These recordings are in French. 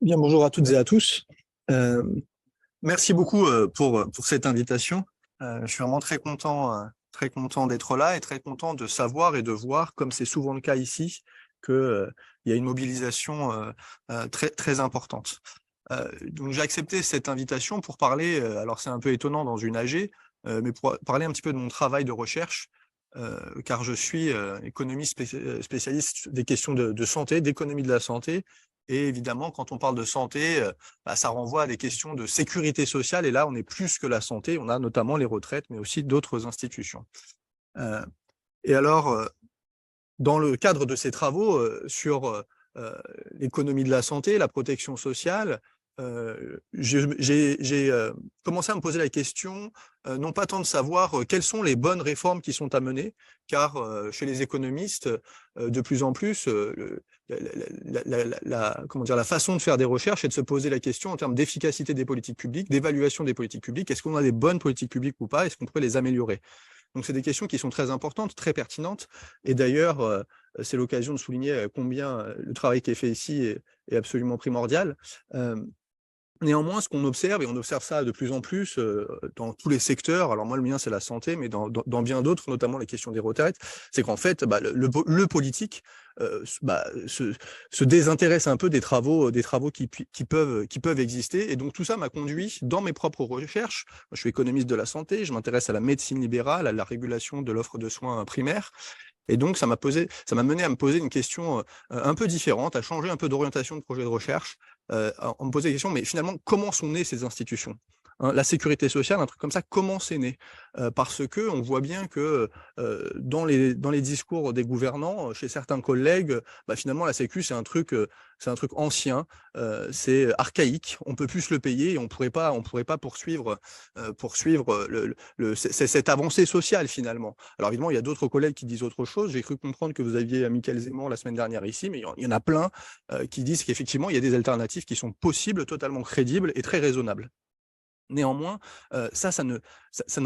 Bien, bonjour à toutes et à tous. Euh, Merci beaucoup pour cette invitation. Je suis vraiment très content d'être là et très content de savoir et de voir, comme c'est souvent le cas ici, il y a une mobilisation très importante. Donc j'ai accepté cette invitation pour parler, alors c'est un peu étonnant dans une AG, mais pour parler un petit peu de mon travail de recherche, car je suis économiste spécialiste des questions de santé, d'économie de la santé. Et évidemment, quand on parle de santé, ça renvoie à des questions de sécurité sociale. Et là, on est plus que la santé. On a notamment les retraites, mais aussi d'autres institutions. Euh, et alors, dans le cadre de ces travaux sur l'économie de la santé, la protection sociale, j'ai commencé à me poser la question, non pas tant de savoir quelles sont les bonnes réformes qui sont à mener, car chez les économistes, de plus en plus, comment dire, la façon de faire des recherches est de se poser la question en termes d'efficacité des politiques publiques, d'évaluation des politiques publiques. Est-ce qu'on a des bonnes politiques publiques ou pas? Est-ce qu'on pourrait les améliorer? Donc, c'est des questions qui sont très importantes, très pertinentes. Et d'ailleurs, c'est l'occasion de souligner combien le travail qui est fait ici est absolument primordial. Euh, Néanmoins, ce qu'on observe, et on observe ça de plus en plus dans tous les secteurs, alors moi le mien c'est la santé, mais dans bien d'autres, notamment les questions des retraites, c'est qu'en fait le politique se désintéresse un peu des travaux qui peuvent exister. Et donc tout ça m'a conduit dans mes propres recherches. Moi, je suis économiste de la santé, je m'intéresse à la médecine libérale, à la régulation de l'offre de soins primaires. Et donc, ça m'a mené à me poser une question un peu différente, à changer un peu d'orientation de projet de recherche, en me poser la question, mais finalement, comment sont nées ces institutions? Hein, la sécurité sociale, un truc comme ça, comment c'est né? Parce que on voit bien que dans les discours des gouvernants, chez certains collègues, finalement, la Sécu, c'est un truc ancien, c'est archaïque, on peut plus se le payer et on pourrait pas poursuivre cette avancée sociale finalement. Alors évidemment, il y a d'autres collègues qui disent autre chose. J'ai cru comprendre que vous aviez Mickaël Zemmour la semaine dernière ici, mais il y en a plein qui disent qu'effectivement, il y a des alternatives qui sont possibles, totalement crédibles et très raisonnables. Néanmoins, ça ne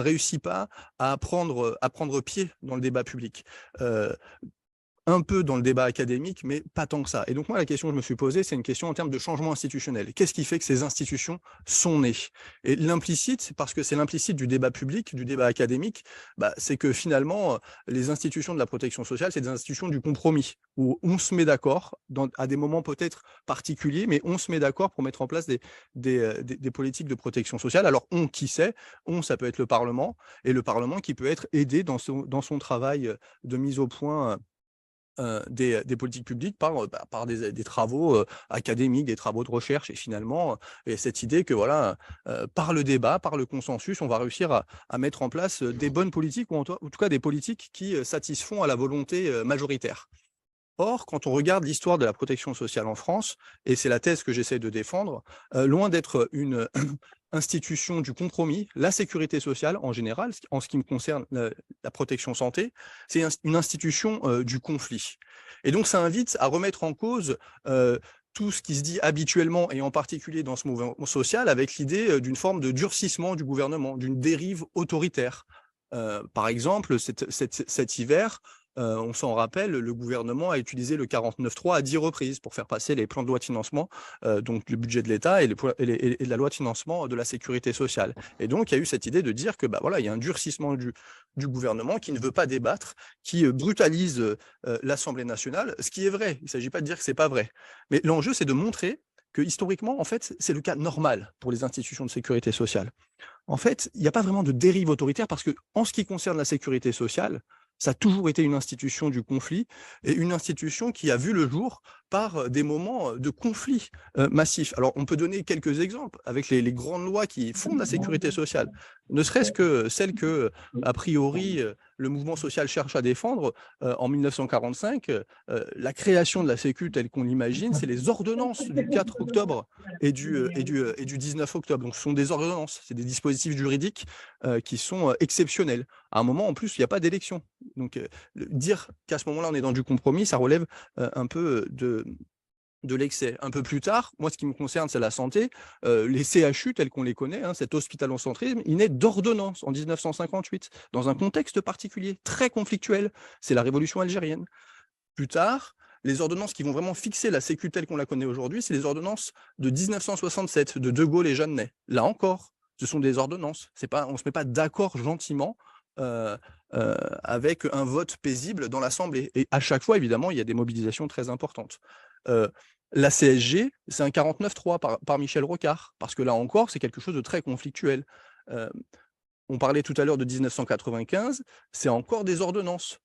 réussit pas à prendre pied dans le débat public. Un peu dans le débat académique, mais pas tant que ça. Et donc moi, la question que je me suis posée, c'est une question en termes de changement institutionnel. Qu'est-ce qui fait que ces institutions sont nées? Et l'implicite, parce que c'est l'implicite du débat public, du débat académique, c'est que finalement, les institutions de la protection sociale, c'est des institutions du compromis, où on se met d'accord, à des moments peut-être particuliers, mais on se met d'accord pour mettre en place des politiques de protection sociale. Alors on, qui sait? On, ça peut être le Parlement, et le Parlement qui peut être aidé dans son travail de mise au point des politiques publiques par des travaux académiques, des travaux de recherche. Et finalement, et cette idée que voilà, par le débat, par le consensus, on va réussir à mettre en place des bonnes politiques, ou en tout cas des politiques qui satisfont à la volonté majoritaire. Or, quand on regarde l'histoire de la protection sociale en France, et c'est la thèse que j'essaie de défendre, loin d'être une institution du compromis, la sécurité sociale en général, en ce qui me concerne la protection santé, c'est une institution du conflit. Et donc ça invite à remettre en cause tout ce qui se dit habituellement, et en particulier dans ce mouvement social, avec l'idée d'une forme de durcissement du gouvernement, d'une dérive autoritaire. Par exemple, cet hiver, on s'en rappelle, le gouvernement a utilisé le 49.3 à 10 reprises pour faire passer les plans de loi de financement, donc le budget de l'État et la loi de financement de la sécurité sociale. Et donc, il y a eu cette idée de dire que voilà, il y a un durcissement du gouvernement qui ne veut pas débattre, qui brutalise l'Assemblée nationale, ce qui est vrai. Il ne s'agit pas de dire que ce n'est pas vrai. Mais l'enjeu, c'est de montrer que historiquement, en fait, c'est le cas normal pour les institutions de sécurité sociale. En fait, il n'y a pas vraiment de dérive autoritaire parce que, en ce qui concerne la sécurité sociale, ça a toujours été une institution du conflit et une institution qui a vu le jour par des moments de conflit massifs. Alors, on peut donner quelques exemples avec les grandes lois qui fondent la sécurité sociale, ne serait-ce que celles que, a priori, le mouvement social cherche à défendre. En 1945, la création de la Sécu telle qu'on l'imagine, c'est les ordonnances du 4 octobre et du 19 octobre. Donc, ce sont des ordonnances, c'est des dispositifs juridiques qui sont exceptionnels. À un moment, en plus, il n'y a pas d'élection. Donc, dire qu'à ce moment-là, on est dans du compromis, ça relève un peu de l'excès. Un peu plus tard, moi, ce qui me concerne, c'est la santé. Les CHU, tels qu'on les connaît, hein, cet hospitalocentrisme, il naît d'ordonnance en 1958, dans un contexte particulier, très conflictuel. C'est la révolution algérienne. Plus tard, les ordonnances qui vont vraiment fixer la Sécu telle qu'on la connaît aujourd'hui, c'est les ordonnances de 1967, de Gaulle et Jeannet. Là encore, ce sont des ordonnances. On ne se met pas d'accord gentiment avec un vote paisible dans l'Assemblée. Et à chaque fois, évidemment, il y a des mobilisations très importantes. La CSG, c'est un 49-3 par Michel Rocard, parce que là encore, c'est quelque chose de très conflictuel. On parlait tout à l'heure de 1995, c'est encore des ordonnances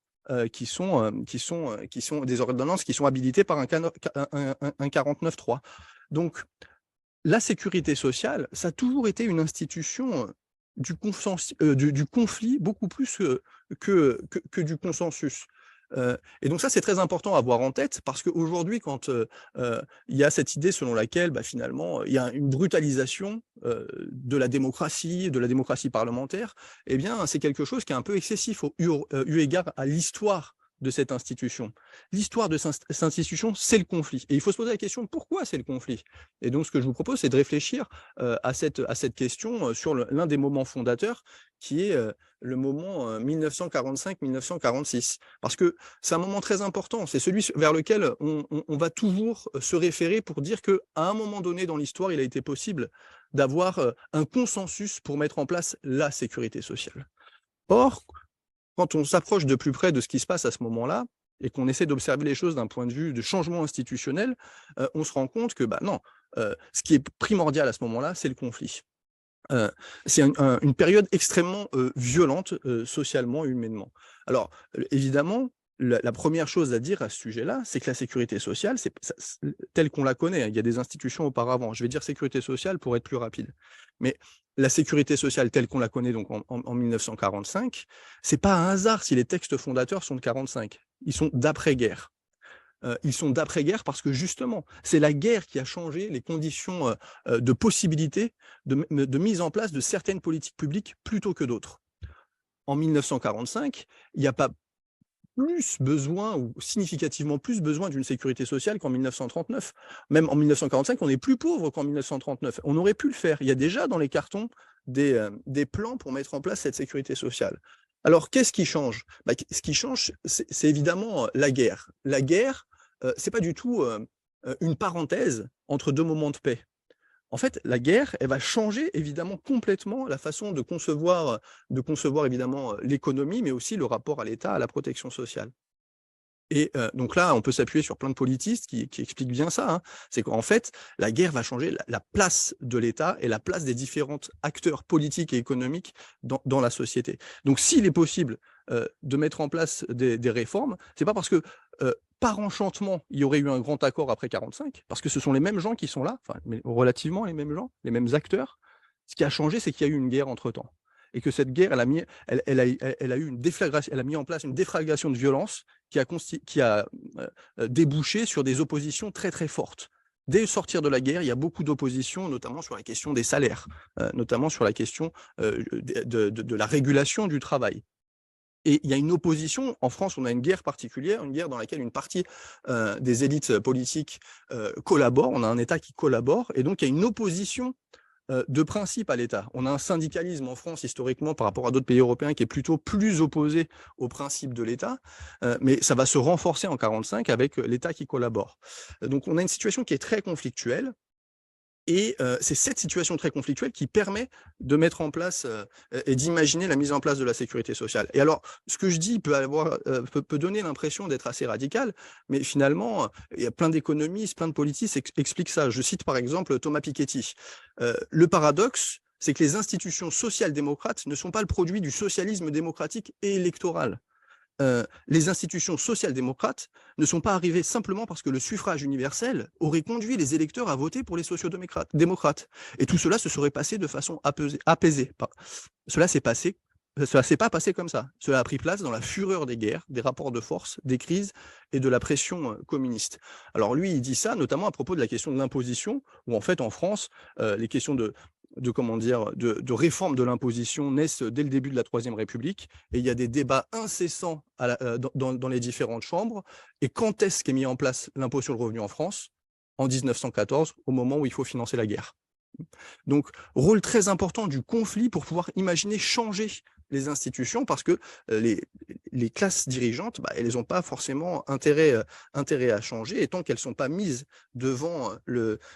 qui sont des ordonnances qui sont habilitées par un 49-3. Donc, la sécurité sociale, ça a toujours été une institution du conflit beaucoup plus que du consensus. Et donc ça, c'est très important à avoir en tête, parce qu'aujourd'hui, quand il y a cette idée selon laquelle finalement il y a une brutalisation de la démocratie parlementaire, eh bien c'est quelque chose qui est un peu excessif eu égard à l'histoire de cette institution. L'histoire de cette institution, c'est le conflit. Et il faut se poser la question, pourquoi c'est le conflit? Et donc, ce que je vous propose, c'est de réfléchir à cette question sur l'un des moments fondateurs, qui est le moment 1945-1946. Parce que c'est un moment très important, c'est celui vers lequel on va toujours se référer pour dire qu'à un moment donné dans l'histoire, il a été possible d'avoir un consensus pour mettre en place la sécurité sociale. Or, quand on s'approche de plus près de ce qui se passe à ce moment-là, et qu'on essaie d'observer les choses d'un point de vue de changement institutionnel, on se rend compte que non, ce qui est primordial à ce moment-là, c'est le conflit. C'est une période extrêmement violente socialement, humainement. Alors, évidemment, la première chose à dire à ce sujet-là, c'est que la sécurité sociale, telle qu'on la connaît, il y a des institutions auparavant, je vais dire sécurité sociale pour être plus rapide, mais la sécurité sociale telle qu'on la connaît donc en 1945, c'est pas un hasard si les textes fondateurs sont de 45, ils sont d'après-guerre. Ils sont d'après-guerre parce que justement, c'est la guerre qui a changé les conditions de possibilité de mise en place de certaines politiques publiques plutôt que d'autres. En 1945, il n'y a pas plus besoin, ou significativement plus besoin d'une sécurité sociale qu'en 1939. Même en 1945, on est plus pauvre qu'en 1939. On aurait pu le faire. Il y a déjà dans les cartons des plans pour mettre en place cette sécurité sociale. Alors, qu'est-ce qui change? Ce qui change, c'est évidemment la guerre. La guerre, c'est pas du tout une parenthèse entre deux moments de paix. En fait, la guerre, elle va changer évidemment complètement la façon de concevoir évidemment l'économie, mais aussi le rapport à l'État, à la protection sociale. Et donc là, on peut s'appuyer sur plein de politistes qui expliquent bien ça, hein. C'est qu'en fait, la guerre va changer la place de l'État et la place des différents acteurs politiques et économiques dans la société. Donc s'il est possible de mettre en place des réformes, c'est pas parce que par enchantement, il y aurait eu un grand accord après 45, parce que ce sont les mêmes gens qui sont là, enfin, mais relativement les mêmes gens, les mêmes acteurs. Ce qui a changé, c'est qu'il y a eu une guerre entre-temps. Et que cette guerre, elle a eu une déflagration, elle a mis en place une déflagration de violence qui a débouché sur des oppositions très très fortes. Dès le sortir de la guerre, il y a beaucoup d'oppositions, notamment sur la question des salaires, notamment sur la question de la régulation du travail. Et il y a une opposition, en France, on a une guerre particulière, une guerre dans laquelle une partie des élites politiques collabore, on a un État qui collabore, et donc il y a une opposition de principe à l'État. On a un syndicalisme en France, historiquement, par rapport à d'autres pays européens, qui est plutôt plus opposé au principe de l'État, mais ça va se renforcer en 1945 avec l'État qui collabore. Donc on a une situation qui est très conflictuelle, et c'est cette situation très conflictuelle qui permet de mettre en place et d'imaginer la mise en place de la sécurité sociale. Et alors, ce que je dis peut donner l'impression d'être assez radical, mais finalement, il y a plein d'économistes, plein de politistes qui expliquent ça. Je cite par exemple Thomas Piketty. Le paradoxe, c'est que les institutions social-démocrates ne sont pas le produit du socialisme démocratique et électoral. Les institutions social-démocrates ne sont pas arrivées simplement parce que le suffrage universel aurait conduit les électeurs à voter pour les sociaux-démocrates. Et tout cela se serait passé de façon apaisée. Cela s'est pas passé comme ça. Cela a pris place dans la fureur des guerres, des rapports de force, des crises et de la pression communiste. Alors lui, il dit ça notamment à propos de la question de l'imposition, où en fait en France, les questions de réforme de l'imposition naissent dès le début de la Troisième République, et il y a des débats incessants dans les différentes chambres. Et quand est-ce qu'est mis en place l'impôt sur le revenu en France? En 1914, au moment où il faut financer la guerre. Donc, rôle très important du conflit pour pouvoir imaginer changer les institutions parce que les classes dirigeantes, elles n'ont pas forcément intérêt à changer, et tant qu'elles ne sont pas mises devant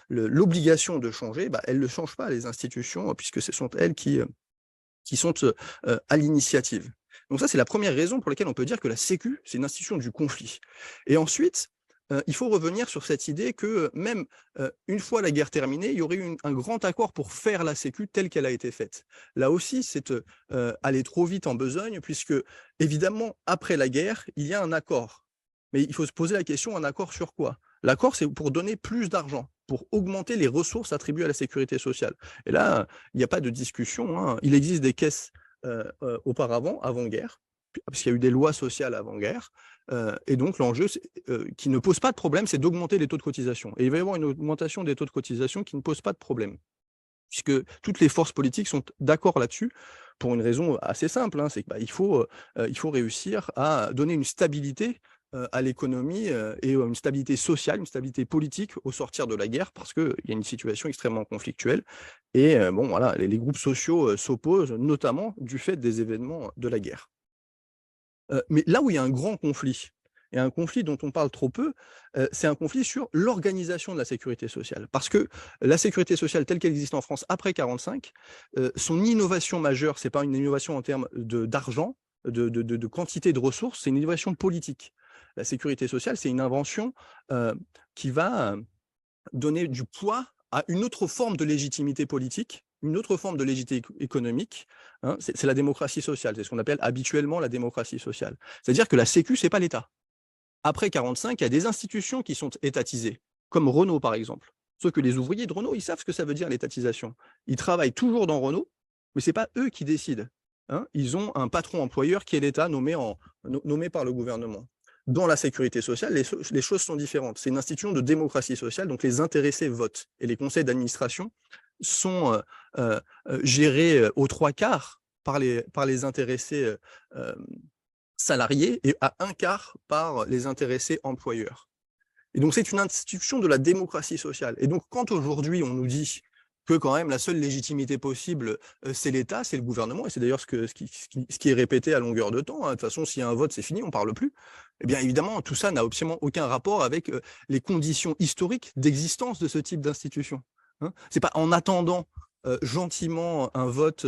l'obligation de changer, elles ne changent pas les institutions, puisque ce sont elles qui sont à l'initiative. Donc ça, c'est la première raison pour laquelle on peut dire que la Sécu, c'est une institution du conflit. Et ensuite, il faut revenir sur cette idée que même une fois la guerre terminée, il y aurait eu un grand accord pour faire la Sécu telle qu'elle a été faite. Là aussi, c'est aller trop vite en besogne, puisque évidemment, après la guerre, il y a un accord. Mais il faut se poser la question, un accord sur quoi? L'accord, c'est pour donner plus d'argent, pour augmenter les ressources attribuées à la sécurité sociale. Et là, il n'y a pas de discussion, hein. Il existe des caisses auparavant, avant-guerre, parce qu'il y a eu des lois sociales avant-guerre, et donc l'enjeu qui ne pose pas de problème, c'est d'augmenter les taux de cotisation. Et il va y avoir une augmentation des taux de cotisation qui ne pose pas de problème, puisque toutes les forces politiques sont d'accord là-dessus, pour une raison assez simple, hein, c'est qu'il faut réussir à donner une stabilité à l'économie et une stabilité sociale, une stabilité politique au sortir de la guerre, parce qu'il y a une situation extrêmement conflictuelle. Et bon, voilà, les groupes sociaux s'opposent, notamment du fait des événements de la guerre. Mais là où il y a un grand conflit, et un conflit dont on parle trop peu, c'est un conflit sur l'organisation de la sécurité sociale. Parce que la sécurité sociale telle qu'elle existe en France après 45, son innovation majeure, c'est pas une innovation en termes d'argent, de quantité de ressources, c'est une innovation politique. La sécurité sociale, c'est une invention qui va donner du poids à une autre forme de légitimité politique, une autre forme de légitimité économique, hein, c'est la démocratie sociale, c'est ce qu'on appelle habituellement la démocratie sociale. C'est-à-dire que la Sécu, c'est pas l'État. Après 45, il y a des institutions qui sont étatisées, comme Renault par exemple. Sauf que les ouvriers de Renault, ils savent ce que ça veut dire l'étatisation. Ils travaillent toujours dans Renault, mais ce n'est pas eux qui décident, hein. Ils ont un patron employeur qui est l'État nommé par le gouvernement. Dans la sécurité sociale, les choses sont différentes. C'est une institution de démocratie sociale, donc les intéressés votent. Et les conseils d'administration sont gérés aux 3/4 par les intéressés salariés et à 1/4 par les intéressés employeurs. Et donc, c'est une institution de la démocratie sociale. Et donc, quand aujourd'hui, on nous dit que quand même la seule légitimité possible, c'est l'État, c'est le gouvernement, et c'est d'ailleurs ce qui est répété à longueur de temps, hein. De toute façon, s'il y a un vote, c'est fini, on ne parle plus. Eh bien, évidemment, tout ça n'a absolument aucun rapport avec les conditions historiques d'existence de ce type d'institution, hein. Ce n'est pas en attendant gentiment un vote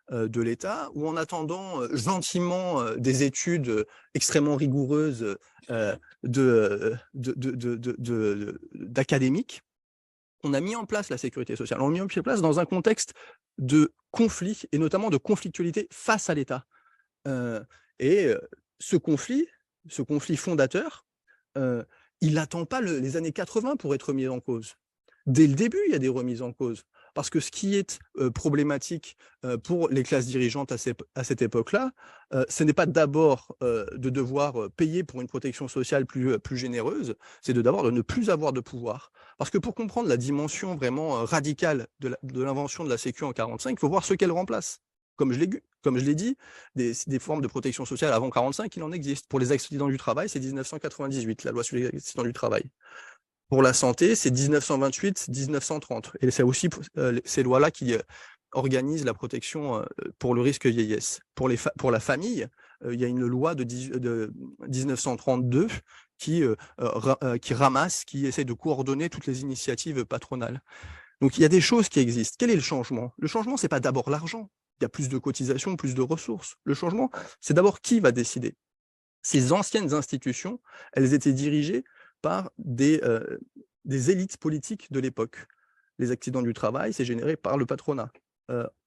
de l'État, ou en attendant gentiment des études extrêmement rigoureuses d'académiques, on a mis en place la sécurité sociale. On l'a mis en place dans un contexte de conflit, et notamment de conflictualité face à l'État. Ce conflit fondateur, il n'attend pas les années 80 pour être mis en cause. Dès le début, il y a des remises en cause. Parce que ce qui est problématique pour les classes dirigeantes à cette époque-là, ce n'est pas d'abord de devoir payer pour une protection sociale plus généreuse, c'est d'abord de ne plus avoir de pouvoir. Parce que pour comprendre la dimension vraiment radicale de l'invention de la Sécu en 1945, il faut voir ce qu'elle remplace. Comme je l'ai dit, des formes de protection sociale avant 1945, il en existe. Pour les accidents du travail, c'est 1998, la loi sur les accidents du travail. Pour la santé, c'est 1928-1930. Et c'est aussi ces lois-là qui organisent la protection pour le risque vieillesse. Pour la famille, il y a une loi de 1932 qui ramasse, qui essaie de coordonner toutes les initiatives patronales. Donc il y a des choses qui existent. Quel est le changement? Le changement, ce n'est pas d'abord l'argent. Il y a plus de cotisations, plus de ressources. Le changement, c'est d'abord qui va décider. Ces anciennes institutions, elles étaient dirigées par des élites politiques de l'époque. Les accidents du travail, c'est généré par le patronat,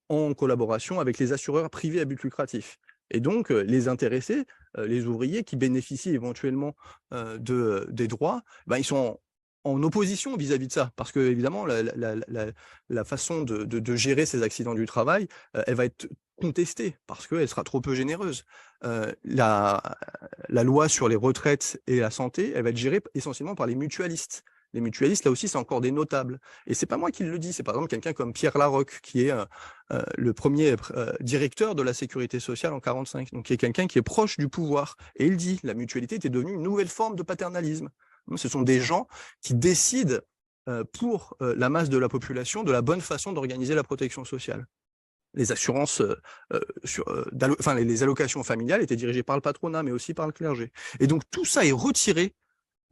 en collaboration avec les assureurs privés à but lucratif. Et donc, les intéressés, les ouvriers qui bénéficient éventuellement des droits, ils sont en opposition vis-à-vis de ça, parce que évidemment, la façon de gérer ces accidents du travail, elle va être contestée, parce qu'elle sera trop peu généreuse. La loi sur les retraites et la santé, elle va être gérée essentiellement par les mutualistes. Les mutualistes, là aussi, c'est encore des notables. Et c'est pas moi qui le dis, c'est par exemple quelqu'un comme Pierre Larocque, qui est le premier directeur de la sécurité sociale en 1945, donc qui est quelqu'un qui est proche du pouvoir. Et il dit, la mutualité était devenue une nouvelle forme de paternalisme. Ce sont des gens qui décident pour la masse de la population de la bonne façon d'organiser la protection sociale. les assurances, les allocations familiales étaient dirigées par le patronat, mais aussi par le clergé. Et donc tout ça est retiré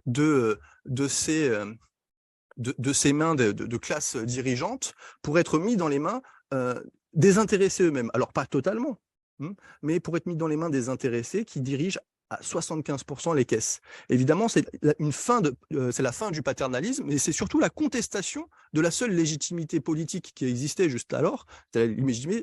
de ces mains de classes dirigeantes pour être mis dans les mains des intéressés eux-mêmes. Alors pas totalement, mais pour être mis dans les mains des intéressés qui dirigent à 75% les caisses. Évidemment, c'est la fin du paternalisme, mais c'est surtout la contestation de la seule légitimité politique qui existait juste alors, c'est la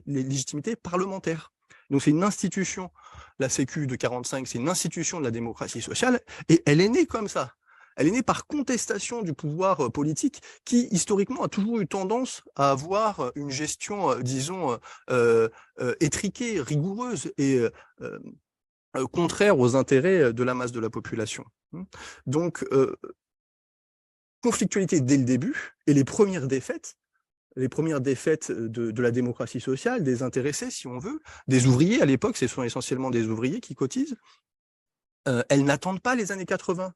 légitimité parlementaire. Donc c'est une institution, la Sécu de 45, c'est une institution de la démocratie sociale, et elle est née comme ça. Elle est née par contestation du pouvoir politique qui, historiquement, a toujours eu tendance à avoir une gestion, disons, étriquée, rigoureuse et contraire aux intérêts de la masse de la population. Donc, conflictualité dès le début, et les premières défaites de la démocratie sociale, des intéressés, si on veut, des ouvriers à l'époque, ce sont essentiellement des ouvriers qui cotisent, elles n'attendent pas les années 80.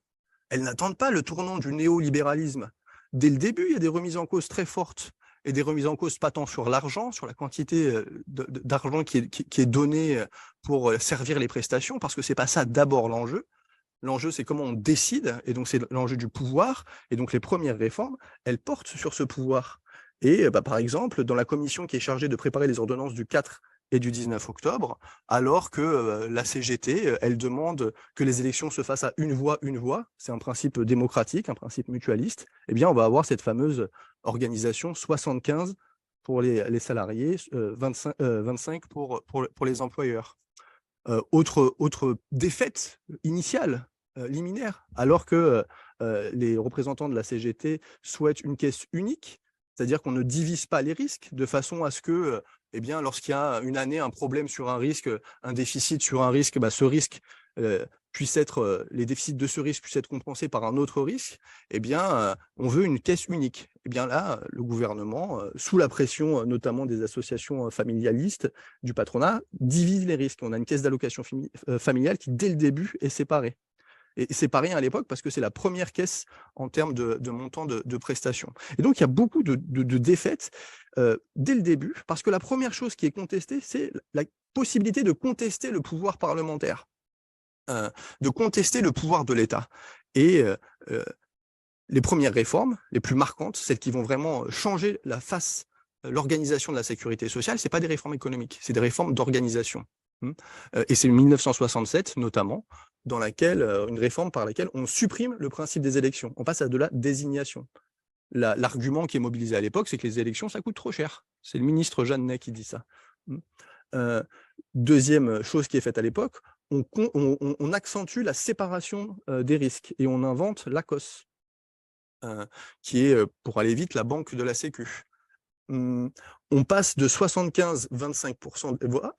Elles n'attendent pas le tournant du néolibéralisme. Dès le début, il y a des remises en cause très fortes, et des remises en cause pas tant sur l'argent, sur la quantité d'argent qui est donnée pour servir les prestations, parce que c'est pas ça d'abord l'enjeu. L'enjeu, c'est comment on décide, et donc c'est l'enjeu du pouvoir, et donc les premières réformes, elles portent sur ce pouvoir. Et par exemple, dans la commission qui est chargée de préparer les ordonnances du 4 et du 19 octobre, alors que la CGT, elle demande que les élections se fassent à une voix, c'est un principe démocratique, un principe mutualiste, eh bien, on va avoir cette fameuse organisation 75 pour les salariés, 25 pour les employeurs. Autre défaite initiale, liminaire, alors que les représentants de la CGT souhaitent une caisse unique, c'est-à-dire qu'on ne divise pas les risques de façon à ce que, eh bien, lorsqu'il y a une année un problème sur un risque, un déficit sur un risque, ce risque les déficits de ce risque puissent être compensés par un autre risque, eh bien, on veut une caisse unique. Eh bien là, le gouvernement, sous la pression notamment des associations familialistes, du patronat, divise les risques. On a une caisse d'allocation familiale qui, dès le début, est séparée. Et c'est pas rien à l'époque parce que c'est la première caisse en termes de montant de prestations. Et donc, il y a beaucoup de défaites dès le début, parce que la première chose qui est contestée, c'est la possibilité de contester le pouvoir parlementaire, de contester le pouvoir de l'État. Et les premières réformes, les plus marquantes, celles qui vont vraiment changer l'organisation de la sécurité sociale, ce n'est pas des réformes économiques, c'est des réformes d'organisation. Et c'est 1967, notamment, une réforme par laquelle on supprime le principe des élections. On passe à de la désignation. L'argument qui est mobilisé à l'époque, c'est que les élections, ça coûte trop cher. C'est le ministre Jeannet qui dit ça. Deuxième chose qui est faite à l'époque, on accentue la séparation des risques et on invente l'ACOS, qui est, pour aller vite, la banque de la Sécu. On passe de 75-25% des voix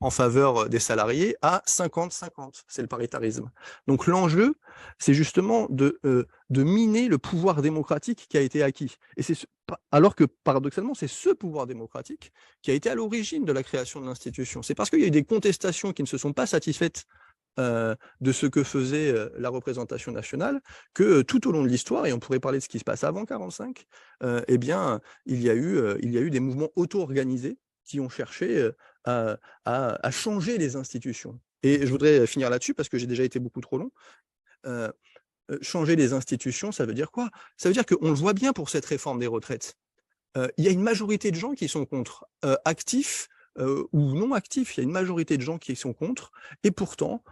en faveur des salariés à 50-50, c'est le paritarisme. Donc l'enjeu, c'est justement de miner le pouvoir démocratique qui a été acquis. Et alors que, paradoxalement, c'est ce pouvoir démocratique qui a été à l'origine de la création de l'institution. C'est parce qu'il y a eu des contestations qui ne se sont pas satisfaites de ce que faisait la représentation nationale, que tout au long de l'histoire, et on pourrait parler de ce qui se passe avant 1945, eh bien, il y a eu des mouvements auto-organisés qui ont cherché à changer les institutions. Et je voudrais finir là-dessus, parce que j'ai déjà été beaucoup trop long. Changer les institutions, ça veut dire quoi? Ça veut dire qu'on le voit bien pour cette réforme des retraites. Il y a une majorité de gens qui sont contre, actifs ou non actifs, il y a une majorité de gens qui sont contre, et pourtant,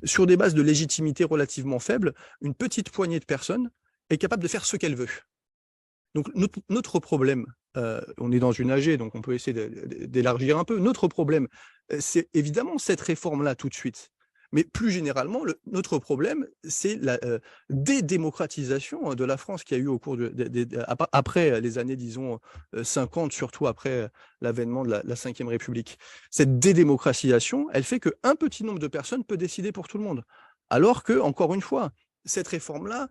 sur des bases de légitimité relativement faibles, une petite poignée de personnes est capable de faire ce qu'elle veut. Donc notre problème, on est dans une AG, donc on peut essayer d'élargir un peu. Notre problème, c'est évidemment cette réforme-là tout de suite. Mais plus généralement, notre problème, c'est la dédémocratisation de la France qu'il y a eu au cours après les années, disons, 50, surtout après l'avènement de la Ve République. Cette dédémocratisation, elle fait qu'un petit nombre de personnes peut décider pour tout le monde. Alors que, encore une fois, cette réforme-là,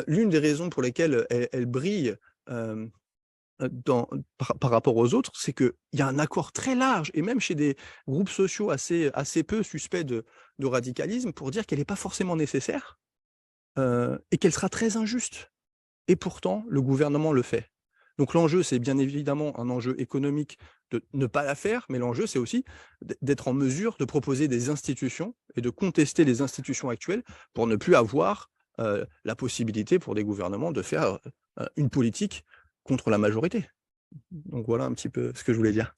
l'une des raisons pour lesquelles elle brille par rapport aux autres, c'est qu'il y a un accord très large, et même chez des groupes sociaux assez peu suspects de radicalisme, pour dire qu'elle n'est pas forcément nécessaire et qu'elle sera très injuste. Et pourtant, le gouvernement le fait. Donc l'enjeu, c'est bien évidemment un enjeu économique de ne pas la faire, mais l'enjeu, c'est aussi d'être en mesure de proposer des institutions et de contester les institutions actuelles pour ne plus avoir la possibilité pour des gouvernements de faire une politique contre la majorité. Donc voilà un petit peu ce que je voulais dire.